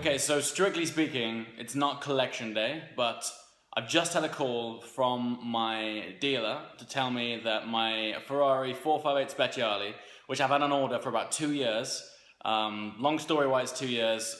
Okay, so strictly speaking, it's not collection day, but I've just had a call from my dealer to tell me that my Ferrari 458 Speciale, which I've had on order for about 2 years, long story why it's 2 years,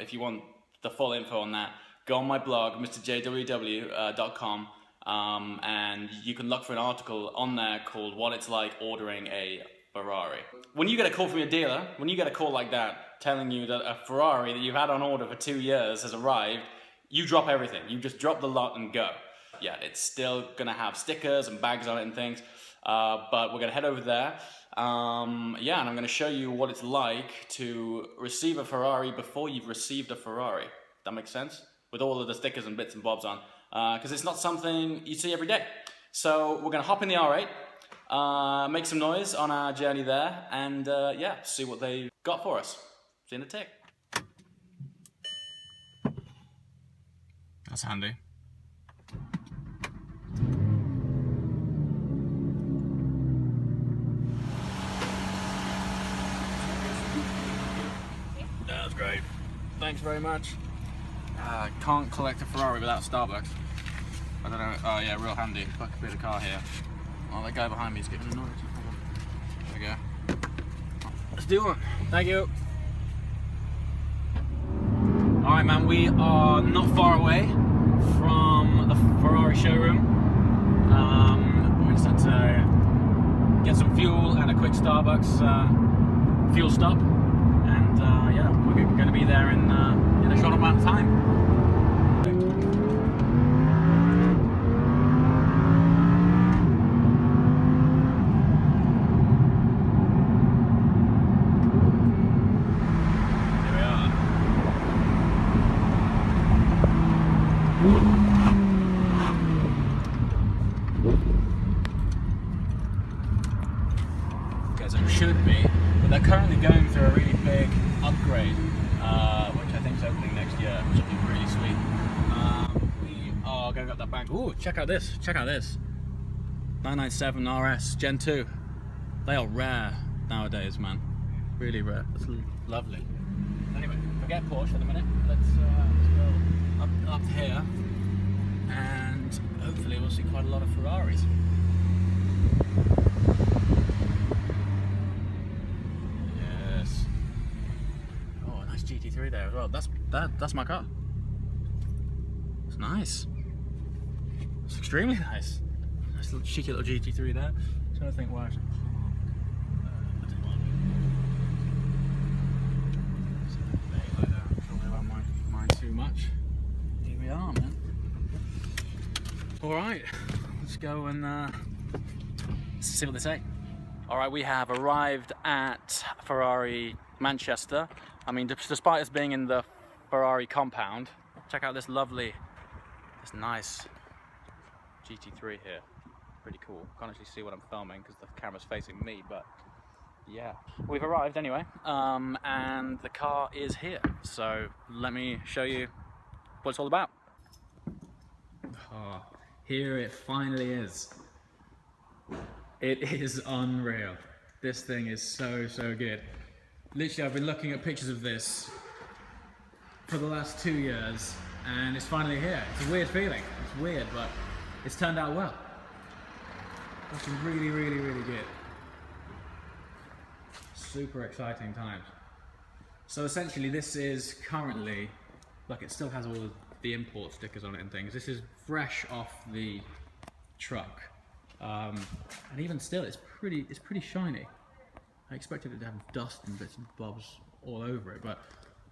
if you want the full info on that, go on my blog, mrjww.com, and you can look for an article on there called What It's Like Ordering a Ferrari. When you get a call from your dealer, when you get a call like that telling you that a Ferrari that you've had on order for 2 years has arrived, you drop everything. You just drop the lot and go. Yeah, it's still gonna have stickers and bags on it and things, but we're gonna head over there. Yeah, and I'm gonna show you what it's like to receive a Ferrari before you've received a Ferrari. That makes sense? With all of the stickers and bits and bobs on, because it's not something you see every day. So we're gonna hop in the R8, make some noise on our journey there, and yeah, see what they got for us. See you in a tick. That's handy. That's great. Thanks very much. Can't collect a Ferrari without Starbucks. I don't know. Oh yeah, real handy. Fuck a bit of car here. Oh, that guy behind me is getting annoyed. There we go. Let's do one. Thank you. Alright man, we are not far away from the Ferrari showroom. We just had to get some fuel and a quick Starbucks fuel stop. And yeah, we're going to be there in a short amount of time. As it should be, but they're currently going through a really big upgrade, which I think is opening next year, which will be really sweet. We are going up that bank. Ooh, check out this! Check out this! 997 RS Gen 2. They are rare nowadays, man. Really rare. That's lovely. Anyway, forget Porsche for the minute. Let's go up here, and hopefully we'll see quite a lot of Ferraris. GT3 there as well. That's my car. It's nice. It's extremely nice. Nice little cheeky little GT3 there. I'm trying to think where I should park. I didn't want to like that. I'm sure I won't mind too much. Here we are, man. Alright, let's go and see what they say. Alright, we have arrived at Ferrari Manchester. I mean, despite us being in the Ferrari compound, check out this nice GT3 here. Pretty cool. Can't actually see what I'm filming because the camera's facing me, but yeah. We've arrived anyway, and the car is here. So let me show you what it's all about. Oh, here it finally is. It is unreal. This thing is so good. Literally, I've been looking at pictures of this for the last 2 years, and it's finally here. It's a weird feeling. It's weird, but it's turned out well. It's really good. Super exciting times. So essentially, this is currently, like, it still has all of the import stickers on it and things. This is fresh off the truck, and even still, it's pretty shiny. I expected it to have dust and bits and bobs all over it, but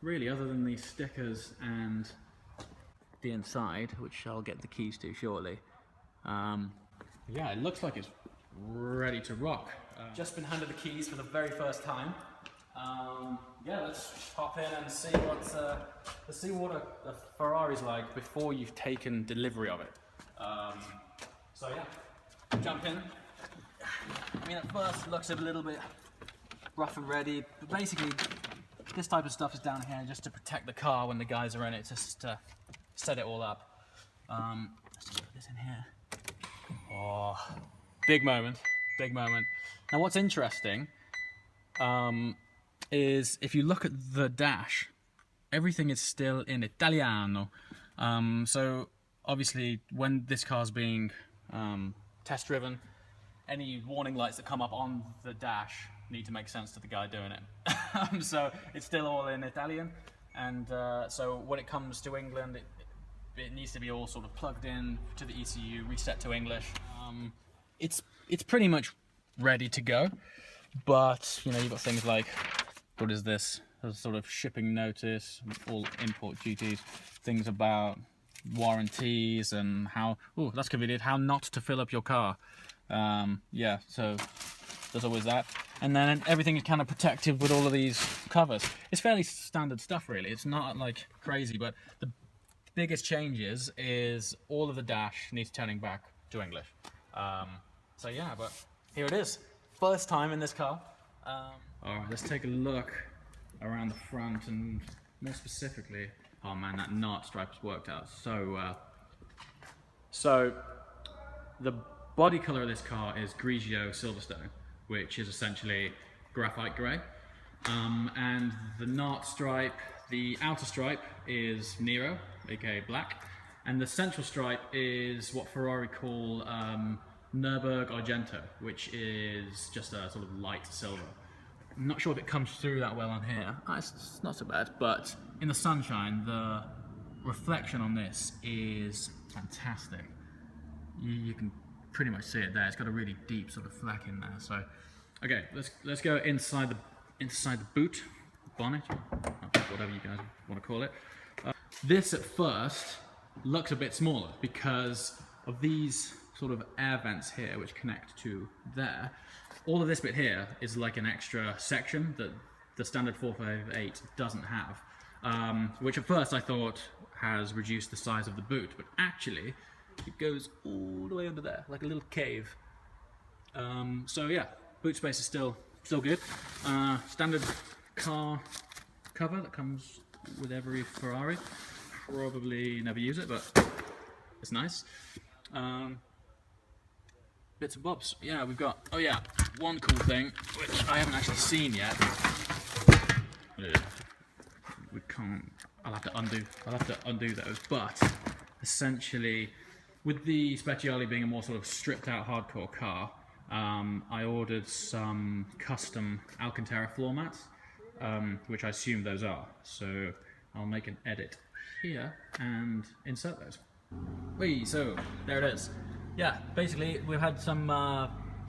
really, other than these stickers and the inside, which I'll get the keys to shortly, yeah, it looks like it's ready to rock. Just been handed the keys for the very first time. Yeah, let's hop in and see what a Ferrari's like before you've taken delivery of it. So yeah, jump in. I mean, at first it looks a little bit rough and ready, but basically this type of stuff is down here just to protect the car when the guys are in it, just to set it all up. Let's just put this in here. Oh, big moment. Now what's interesting is if you look at the dash, everything is still in Italiano. So obviously when this car's being test driven, any warning lights that come up on the dash need to make sense to the guy doing it. So it's still all in Italian, and so when it comes to England, it needs to be all sort of plugged in to the ECU, reset to English. It's pretty much ready to go, but you know, you've got things like, what is this? A sort of shipping notice, all import duties, things about warranties and how, oh, that's convenient, how not to fill up your car. Yeah, so there's always that. And then everything is kind of protected with all of these covers. It's fairly standard stuff, really. It's not like crazy, but the biggest changes is all of the dash needs turning back to English. So yeah, but here it is. First time in this car. Alright, let's take a look around the front, and more specifically, oh man, that knot stripe's worked out so well. So the body color of this car is Grigio Silverstone, which is essentially graphite grey. And the knot stripe, the outer stripe is Nero, aka black, and the central stripe is what Ferrari call Nürburg Argento, which is just a sort of light silver. I'm not sure if it comes through that well on here. It's not so bad, but in the sunshine, the reflection on this is fantastic. You can pretty much see it there. It's got a really deep sort of fleck in there. So, okay, let's go inside the boot, bonnet, whatever you guys want to call it. This at first looks a bit smaller because of these sort of air vents here, which connect to there. All of this bit here is like an extra section that the standard 458 doesn't have, which at first I thought has reduced the size of the boot, but actually it goes all the way under there, like a little cave. So yeah, boot space is still good. Standard car cover that comes with every Ferrari. Probably never use it, but it's nice. Bits and bobs. Yeah, we've got, oh yeah, one cool thing, which I haven't actually seen yet. We can't, I'll have to undo those, but essentially, with the Speciale being a more sort of stripped out hardcore car, I ordered some custom Alcantara floor mats, which I assume those are. So I'll make an edit here and insert those. So there it is. Yeah, basically we've had some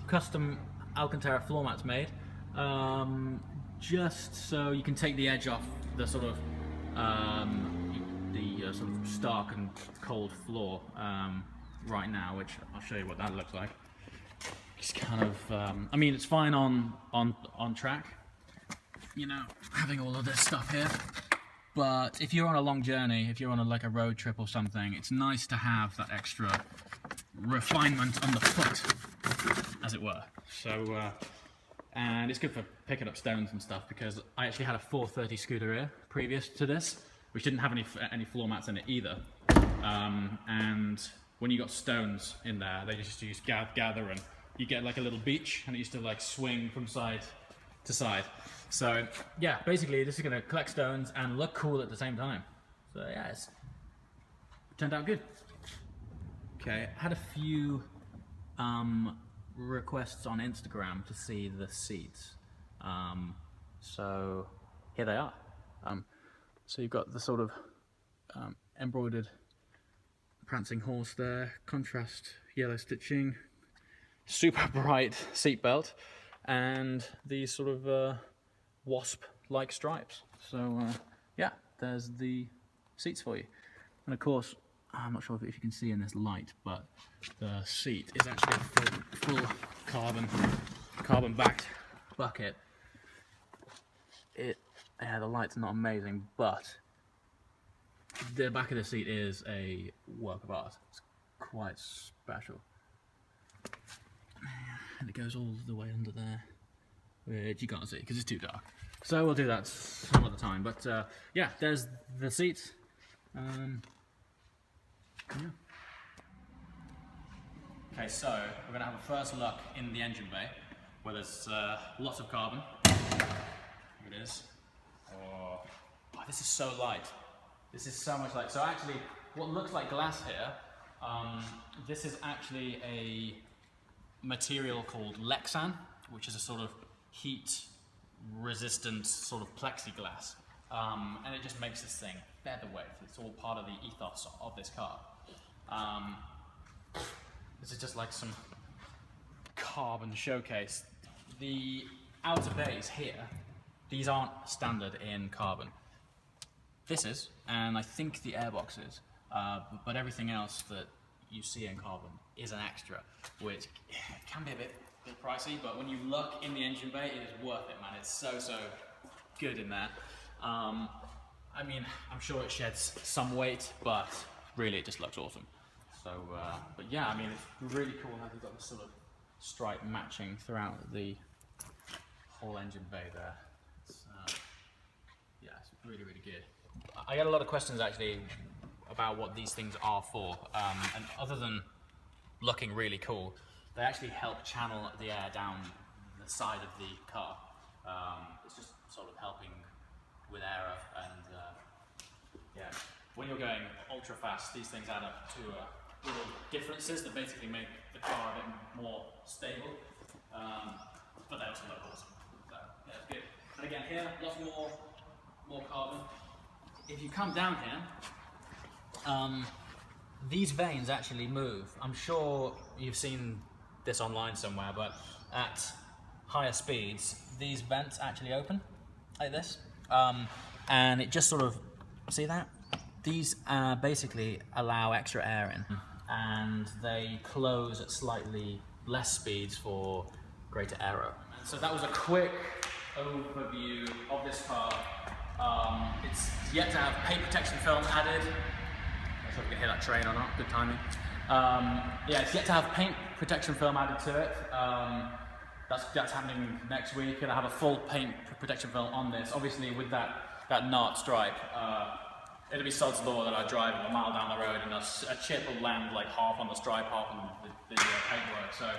custom Alcantara floor mats made, just so you can take the edge off the sort of sort of stark and cold floor right now, which I'll show you what that looks like. It's kind of, I mean, it's fine on track, you know, having all of this stuff here. But if you're on a long journey, if you're on like a road trip or something, it's nice to have that extra refinement on the foot, as it were. So, and it's good for picking up stones and stuff, because I actually had a 430 scooter here previous to this, which didn't have any floor mats in it either. And when you got stones in there, they just used to gather, and you get like a little beach, and it used to like swing from side to side. So yeah, basically this is going to collect stones and look cool at the same time. So yeah, it's turned out good. Okay, I had a few requests on Instagram to see the seats. So here they are. So you've got the sort of embroidered prancing horse there, contrast yellow stitching, super bright seat belt, and these sort of wasp-like stripes. So yeah, there's the seats for you. And of course, I'm not sure if you can see in this light, but the seat is actually a full carbon-backed bucket. Yeah, the light's not amazing, but the back of the seat is a work of art. It's quite special. And it goes all the way under there, which you can't see because it's too dark. So we'll do that some other time. But yeah, there's the seats. Yeah. Okay, so we're going to have a first look in the engine bay, where there's lots of carbon. Here it is. Oh, this is so light. This is so much light. So actually, what looks like glass here, this is actually a material called Lexan, which is a sort of heat-resistant sort of plexiglass. And it just makes this thing featherweight. It's all part of the ethos of this car. This is just like some carbon showcase. The outer bays here, these aren't standard in carbon. This is, and I think the airbox is, but everything else that you see in carbon is an extra, which can be a bit pricey, but when you look in the engine bay, it is worth it, man. It's so good in there. I mean, I'm sure it sheds some weight, but really it just looks awesome. So, but yeah, I mean, it's really cool how they've got this sort of stripe matching throughout the whole engine bay there. It's, yeah, it's really good. I get a lot of questions actually about what these things are for, and other than looking really cool, they actually help channel the air down the side of the car. It's just sort of helping with aero, and yeah, when you're going ultra fast, these things add up to little differences that basically make the car a bit more stable, but they also look awesome. So yeah, it's good. And again, here, lots more carbon. If you come down here, these vanes actually move. I'm sure you've seen this online somewhere, but at higher speeds, these vents actually open like this, and it just sort of, see that? These basically allow extra air in, and they close at slightly less speeds for greater aero. So that was a quick overview of this car. It's yet to have paint protection film added. Not sure if you can hear that train or not, good timing. Yeah, it's yet to have paint protection film added to it. That's happening next week, and I have a full paint protection film on this. Obviously with that knot stripe, it'll be sod's law that I drive a mile down the road and a chip will land like half on the stripe, half on the paintwork. So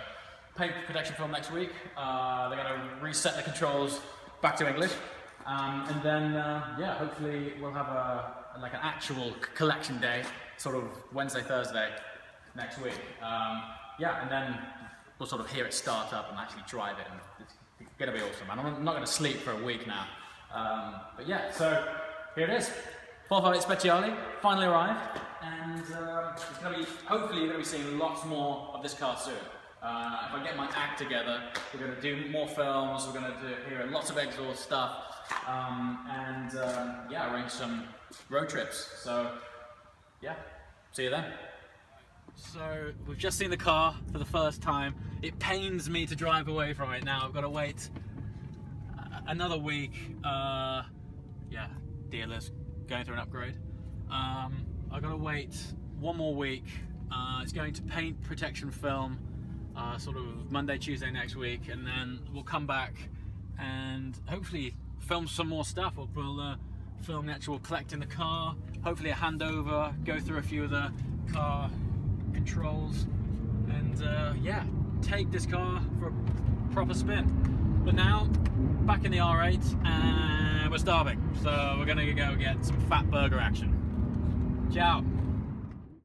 paint protection film next week. They're going to reset the controls back to English. And then, yeah, hopefully we'll have an actual collection day, sort of Wednesday, Thursday next week. Yeah, and then we'll sort of hear it start up and actually drive it, and it's going to be awesome. And I'm not going to sleep for a week now. But yeah, so here it is. 458 Speciale finally arrived, and it's going to be, hopefully you're going to be seeing lots more of this car soon. If I get my act together, we're going to do more films, we're going to hear lots of exhaust stuff, and yeah, arrange some road trips. So yeah, see you then. So we've just seen the car for the first time. It pains me to drive away from it now. I've got to wait another week. Yeah, dealers going through an upgrade. I've got to wait one more week. It's going to paint protection film sort of Monday, Tuesday next week, and then we'll come back and hopefully film some more stuff. We'll film the actual collecting the car, hopefully a handover, go through a few of the car controls, and yeah, take this car for a proper spin. But now, back in the R8, and we're starving, so we're gonna go get some fat burger action. Ciao.